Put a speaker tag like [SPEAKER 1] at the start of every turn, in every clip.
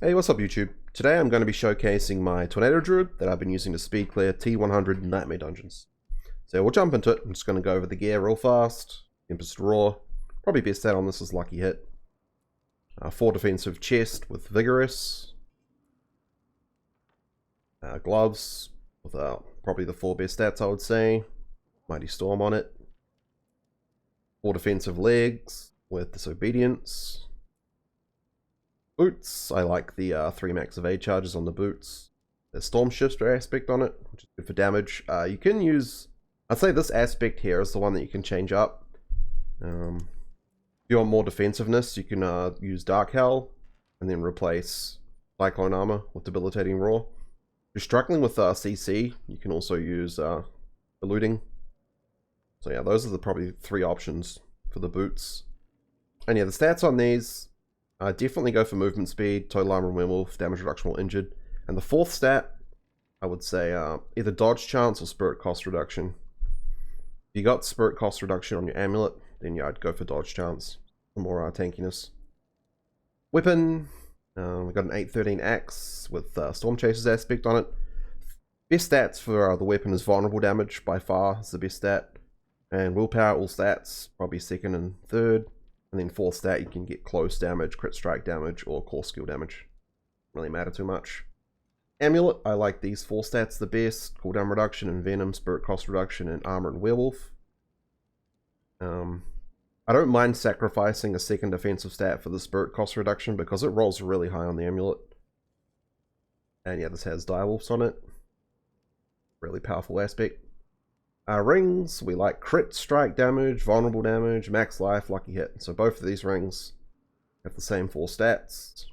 [SPEAKER 1] Hey, what's up YouTube? Today I'm going to be showcasing my Tornado Druid that I've been using to speed clear T100 Nightmare Dungeons. So we'll jump into it. I'm just going to go over the gear real fast. Tempest Raw. Probably best stat on this is Lucky Hit. 4 defensive chest with Vigorous. Gloves with probably the 4 best stats I would say. Mighty Storm on it. 4 defensive legs with Disobedience. Boots, I like the 3 max evade charges on the boots. There's Storm Shifter aspect on it, which is good for damage. You can use, I'd say this aspect here is the one that you can change up. If you want more defensiveness, you can use Dark Hell and then replace Cyclone Armor with Debilitating Roar. If you're struggling with CC, you can also use Eluding. So yeah, those are the probably 3 options for the boots. And yeah, the stats on these, definitely go for movement speed, total armor and werewolf, damage reduction while injured. And the 4th stat, I would say either dodge chance or spirit cost reduction. If you got spirit cost reduction on your amulet, then yeah, I'd go for dodge chance for more tankiness. Weapon, we got an 813 axe with Storm Chasers aspect on it. Best stats for the weapon is vulnerable damage, by far is the best stat. And willpower, all stats, probably 2nd and 3rd. And then 4th stat, you can get close damage, crit strike damage, or core skill damage. Doesn't really matter too much. Amulet, I like these 4 stats the best. Cooldown reduction and venom, spirit cost reduction, and armor and werewolf. I don't mind sacrificing a 2nd defensive stat for the spirit cost reduction because it rolls really high on the amulet. And yeah, this has direwolves on it. Really powerful aspect. Rings, we like crit strike damage, vulnerable damage, max life, lucky hit. So both of these rings have the same 4 stats.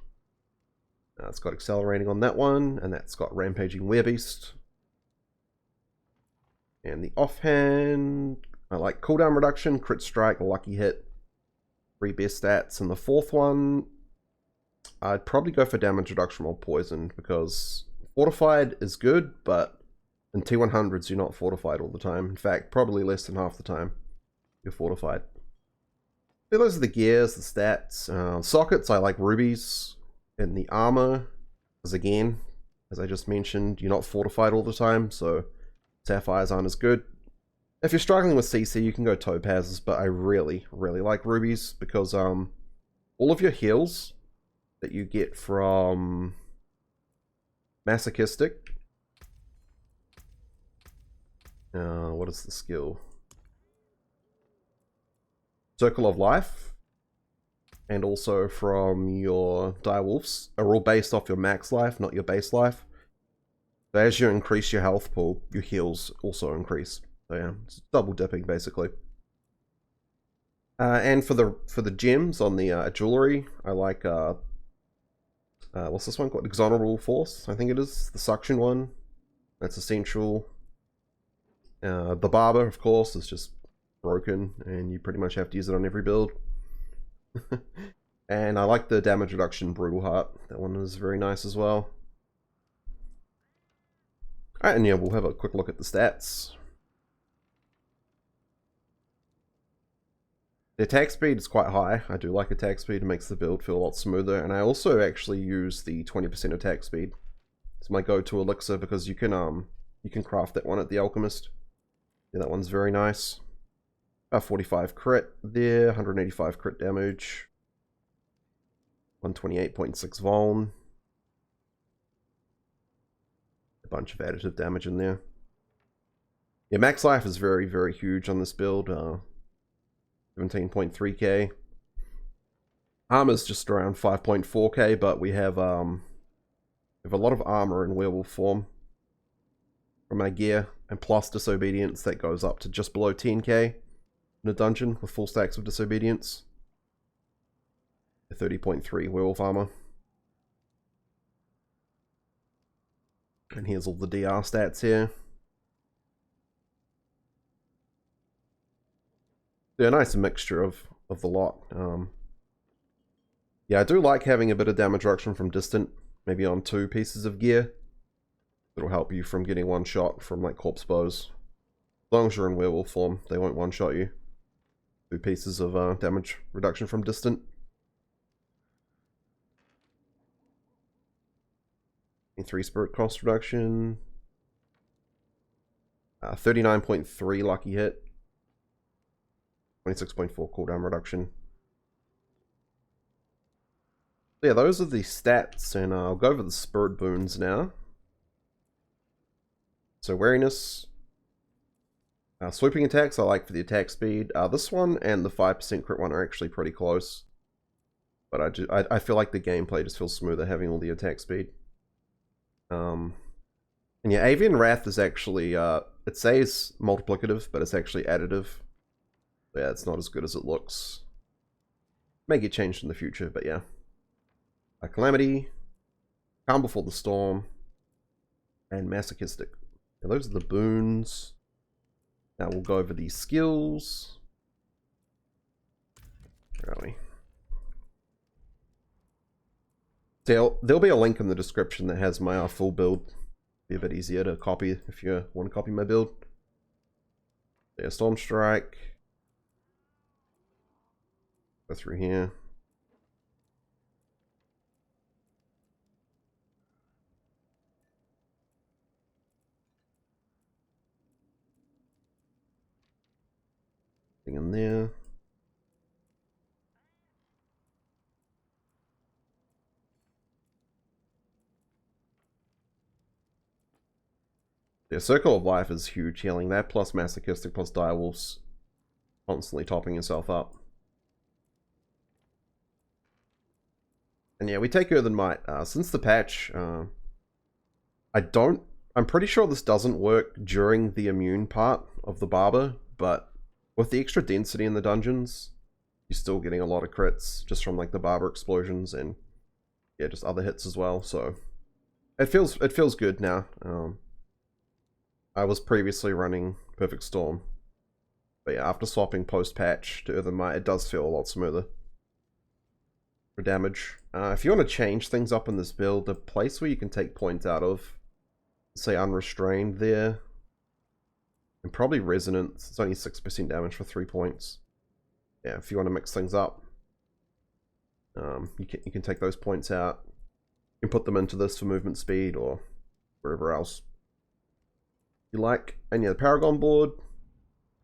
[SPEAKER 1] It's got accelerating on that one, and that's got rampaging werebeast. And the offhand, I like cooldown reduction, crit strike, lucky hit, 3 best stats. And the 4th one, I'd probably go for damage reduction or poisoned because fortified is good, but in T100s, you're not fortified all the time. In fact, probably less than half the time you're fortified. So those are the gears, the stats. Sockets, I like rubies. And the armor, because again, as I just mentioned, you're not fortified all the time, so sapphires aren't as good. If you're struggling with CC, you can go topazes, but I really, really like rubies because all of your heals that you get from Masochistic, what is the skill? Circle of Life, and also from your direwolves are all based off your max life, not your base life. So as you increase your health pool, your heals also increase. So yeah, it's double dipping basically. And for the gems on the jewelry, I like what's this one called? Exonerable Force, I think it is, the suction one. That's essential. The barber, of course, is just broken, and you pretty much have to use it on every build. And I like the damage reduction Brutal Heart. That one is very nice as well. Alright, and yeah, we'll have a quick look at the stats. The attack speed is quite high. I do like attack speed. It makes the build feel a lot smoother. And I also actually use the 20% attack speed. It's my go-to elixir because you can craft that one at the Alchemist. Yeah, that one's very nice. 45 crit there, 185 crit damage, 128.6 vuln. A bunch of additive damage in there. Yeah, max life is very, very huge on this build. 17.3k. Armor's just around 5.4k, but we have a lot of armor in werewolf form from my gear, and plus disobedience that goes up to just below 10k in a dungeon with full stacks of disobedience. 30.3 werewolf armor. And here's all the DR stats here. Yeah, a nice mixture of the lot. Yeah, I do like having a bit of damage reduction from distant, maybe on 2 pieces of gear. It'll help you from getting one shot from like corpse bows. As long as you're in werewolf form, they won't one shot you. 2 pieces of damage reduction from distant. 3 spirit cost reduction. 39.3 lucky hit. 26.4 cooldown reduction. Yeah, those are the stats, and I'll go over the spirit boons now. So wariness. Swooping attacks I like for the attack speed. This one and the 5% crit one are actually pretty close. But I feel like the gameplay just feels smoother having all the attack speed. And yeah, Avian Wrath is actually, it says multiplicative, but it's actually additive. Yeah, it's not as good as it looks. May get changed in the future, but yeah. Calamity, Calm Before the Storm, and Masochistic. Now those are the boons. Now we'll go over these skills. Where are we? There'll be a link in the description that has my full build. Be a bit easier to copy if you want to copy my build. Yeah, Storm Strike. Go through here. Thing in there. Yeah, Circle of Life is huge, healing that plus Masochistic plus Direwolves, constantly topping yourself up. And yeah, we take Earthen Might. Since the patch, I'm pretty sure this doesn't work during the immune part of the Barber, but with the extra density in the dungeons, you're still getting a lot of crits just from like the Barber explosions and yeah, just other hits as well. So it feels good now. I was previously running Perfect Storm, but yeah, after swapping post-patch to Earthen Might, it does feel a lot smoother for damage. If you want to change things up in this build, the place where you can take points out of, say Unrestrained there, and probably Resonance, it's only 6% damage for 3 points. Yeah, if you want to mix things up, you can take those points out. You can put them into this for movement speed or wherever else you like. And yeah, the Paragon board,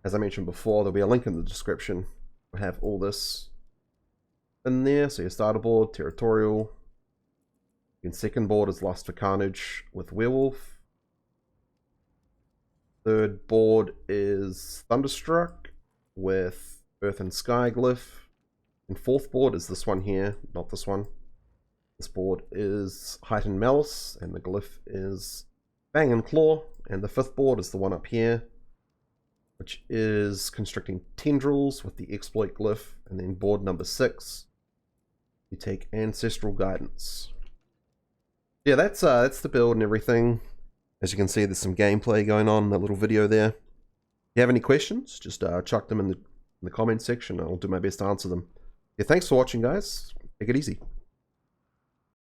[SPEAKER 1] as I mentioned before, there'll be a link in the description. We'll have all this in there. So your starter board, Territorial. Your second board is Lust for Carnage with Werewolf. Third board is Thunderstruck with Earth and Sky Glyph. And fourth board is this one here, not this one. This board is Heightened Malice, and the glyph is Fang and Claw. And the fifth board is the one up here, which is Constricting Tendrils with the Exploit glyph. And then board number 6, you take Ancestral Guidance. Yeah, that's the build and everything. As you can see, there's some gameplay going on in that little video there. If you have any questions, just chuck them in the comment section. I'll do my best to answer them. Yeah, thanks for watching, guys. Take it easy.